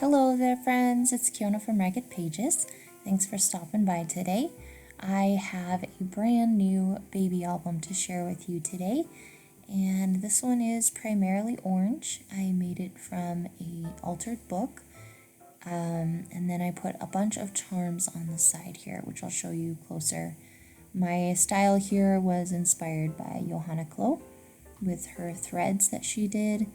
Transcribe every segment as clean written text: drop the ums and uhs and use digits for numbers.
Hello there, friends. It's Kiona from Ragged Pages. Thanks for stopping by today. I have a brand new baby album to share with you today, and this one is primarily orange. I made it from a altered book, and then I put a bunch of charms on the side here, which I'll show you closer. My style here was inspired by Johanna Klo with her threads that she did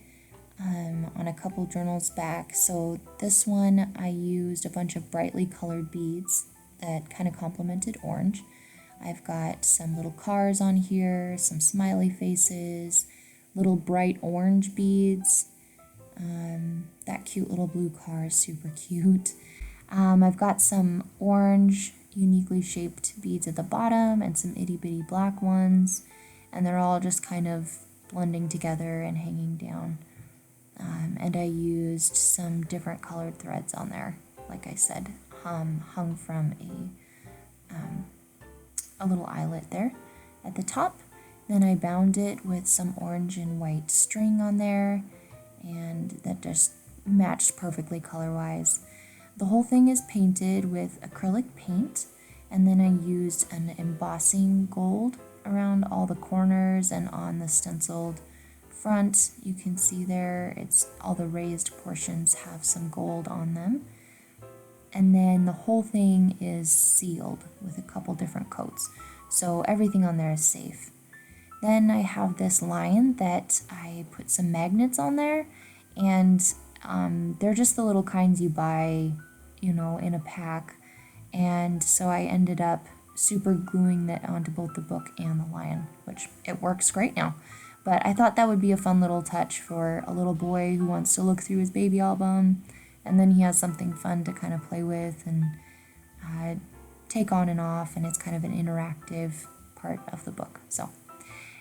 on a couple journals back. So this one I used a bunch of brightly colored beads that kind of complemented orange. I've got some little cars on here, some smiley faces, little bright orange beads. That cute little blue car is super cute. I've got some orange uniquely shaped beads at the bottom and some itty bitty black ones, and they're all just kind of blending together and hanging down. And I used some different colored threads on there, like I said, hung from a little eyelet there at the top. Then I bound it with some orange and white string on there, and that just matched perfectly color-wise. The whole thing is painted with acrylic paint, and then I used an embossing gold around all the corners and on the stenciled front. You can see there, it's all the raised portions have some gold on them. And then the whole thing is sealed with a couple different coats. So everything on there is safe. Then I have this lion that I put some magnets on there, and they're just the little kinds you buy, in a pack. And so I ended up super gluing that onto both the book and the lion, which it works great now. But I thought that would be a fun little touch for a little boy who wants to look through his baby album, and then he has something fun to kind of play with and take on and off, and it's kind of an interactive part of the book. So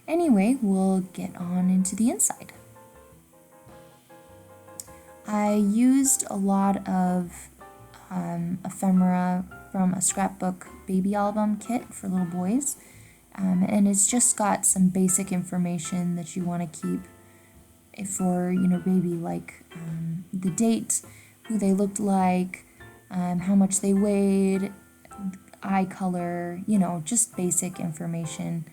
anyway, we'll get on into the inside. I used a lot of ephemera from a scrapbook baby album kit for little boys. And it's just got some basic information that you want to keep for baby, like the date, who they looked like, how much they weighed, eye color, just basic information,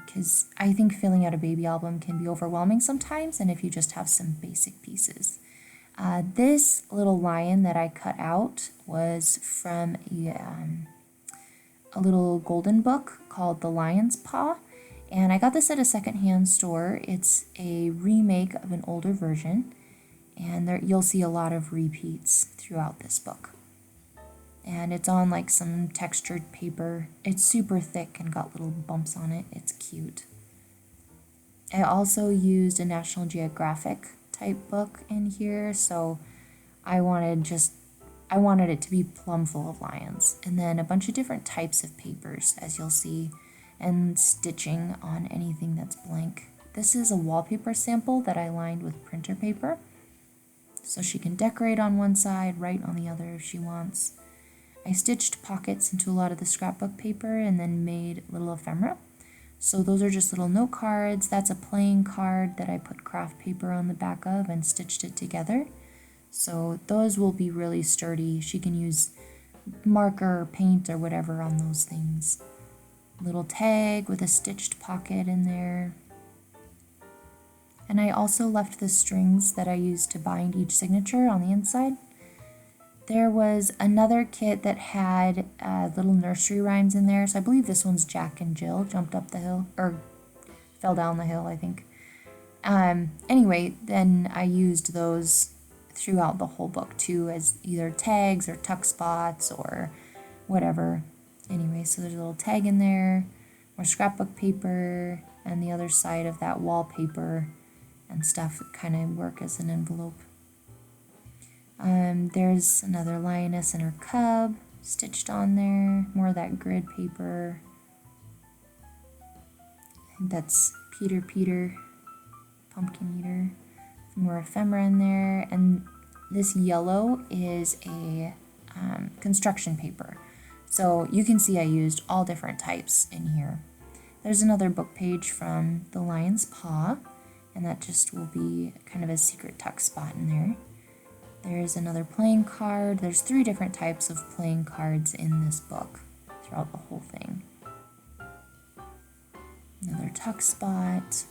because I think filling out a baby album can be overwhelming sometimes, and if you just have some basic pieces. This little lion that I cut out was from a little golden book called The Lion's Paw, and I got this at a secondhand store. It's a remake of an older version, and you'll see a lot of repeats throughout this book. And it's on like some textured paper. It's super thick and got little bumps on it. It's cute. I also used a National Geographic type book in here, so I wanted it to be plumb full of lions, and then a bunch of different types of papers, as you'll see, and stitching on anything that's blank. This is a wallpaper sample that I lined with printer paper, so she can decorate on one side, write on the other if she wants. I stitched pockets into a lot of the scrapbook paper and then made little ephemera. So those are just little note cards. That's a playing card that I put craft paper on the back of and stitched it together. So those will be really sturdy. She can use marker or paint or whatever on those things. Little tag with a stitched pocket in there. And I also left the strings that I used to bind each signature on the inside. There was another kit that had little nursery rhymes in there. So I believe this one's Jack and Jill jumped up the hill, or fell down the hill, I think. Anyway, then I used those throughout the whole book too, as either tags or tuck spots or whatever. Anyway, so there's a little tag in there, more scrapbook paper, and the other side of that wallpaper and stuff kind of work as an envelope. There's another lioness and her cub stitched on there, more of that grid paper. I think that's Peter, pumpkin eater. More ephemera in there, and this yellow is a construction paper. So you can see I used all different types in here. There's another book page from The Lion's Paw, and that just will be kind of a secret tuck spot in there. There's another playing card. There's 3 different types of playing cards in this book throughout the whole thing. Another tuck spot.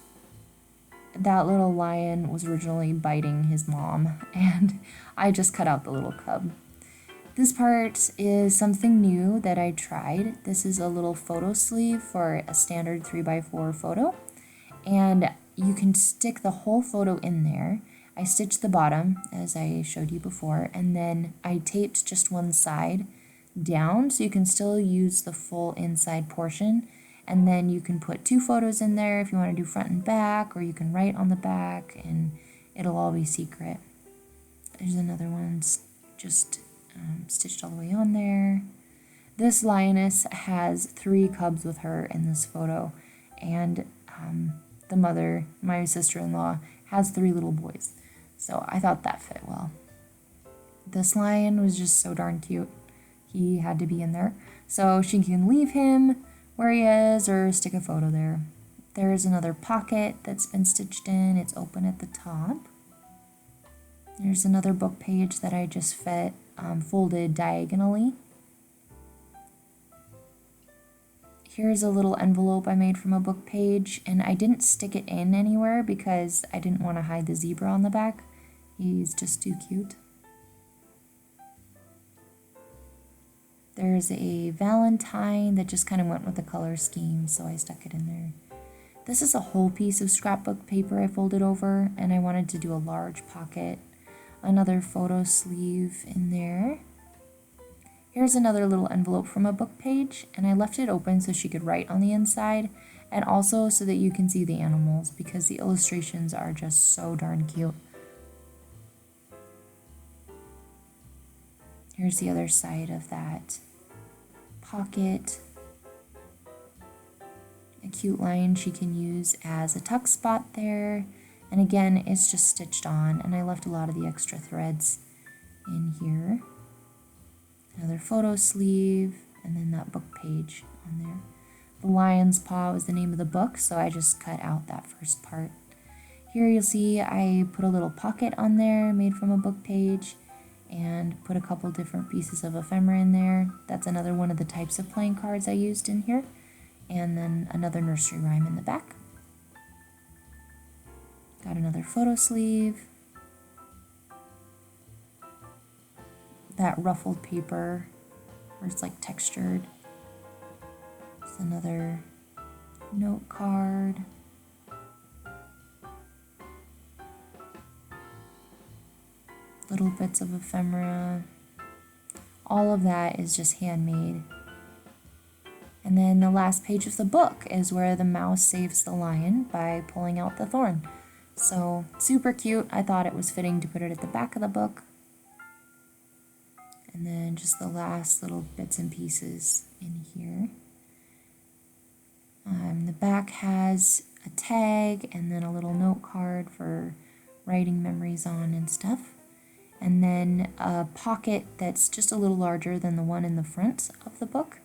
That little lion was originally biting his mom, and I just cut out the little cub. This part is something new that I tried. This is a little photo sleeve for a standard 3x4 photo, and you can stick the whole photo in there. I stitched the bottom, as I showed you before, and then I taped just one side down, so you can still use the full inside portion, and then you can put 2 photos in there if you want to do front and back, or you can write on the back, and it'll all be secret. There's another one just stitched all the way on there. This lioness has 3 cubs with her in this photo, and the mother, my sister-in-law, has 3 little boys. So I thought that fit well. This lion was just so darn cute. He had to be in there. So she can leave him where he is or stick a photo there. There's another pocket that's been stitched in. It's open at the top. There's another book page that I just folded diagonally. Here's a little envelope I made from a book page, and I didn't stick it in anywhere because I didn't want to hide the zebra on the back. He's just too cute. There's a Valentine that just kind of went with the color scheme, so I stuck it in there. This is a whole piece of scrapbook paper I folded over, and I wanted to do a large pocket. Another photo sleeve in there. Here's another little envelope from a book page, and I left it open so she could write on the inside, and also so that you can see the animals because the illustrations are just so darn cute. Here's the other side of that pocket. A cute line she can use as a tuck spot there. And again, it's just stitched on, and I left a lot of the extra threads in here. Another photo sleeve, and then that book page on there. The Lion's Paw was the name of the book, so I just cut out that first part. Here you'll see I put a little pocket on there made from a book page, and put a couple different pieces of ephemera in there. That's another one of the types of playing cards I used in here. And then another nursery rhyme in the back. Got another photo sleeve. That ruffled paper where it's like textured. It's another note card. Little bits of ephemera. All of that is just handmade. And then the last page of the book is where the mouse saves the lion by pulling out the thorn. So super cute. I thought it was fitting to put it at the back of the book. And then just the last little bits and pieces in here. The back has a tag and then a little note card for writing memories on and stuff. And then a pocket that's just a little larger than the one in the front of the book.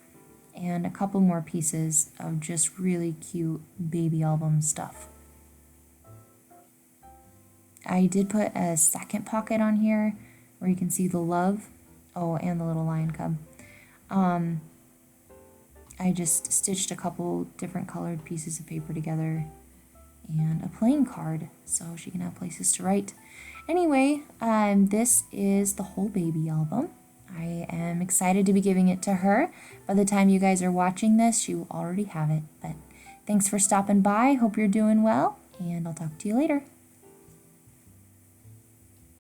And a couple more pieces of just really cute baby album stuff. I did put a second pocket on here where you can see the love. Oh, and the little lion cub. I just stitched a couple different colored pieces of paper together and a playing card so she can have places to write. Anyway, this is the whole baby album. I am excited to be giving it to her. By the time you guys are watching this, she will already have it. But thanks for stopping by. Hope you're doing well, and I'll talk to you later.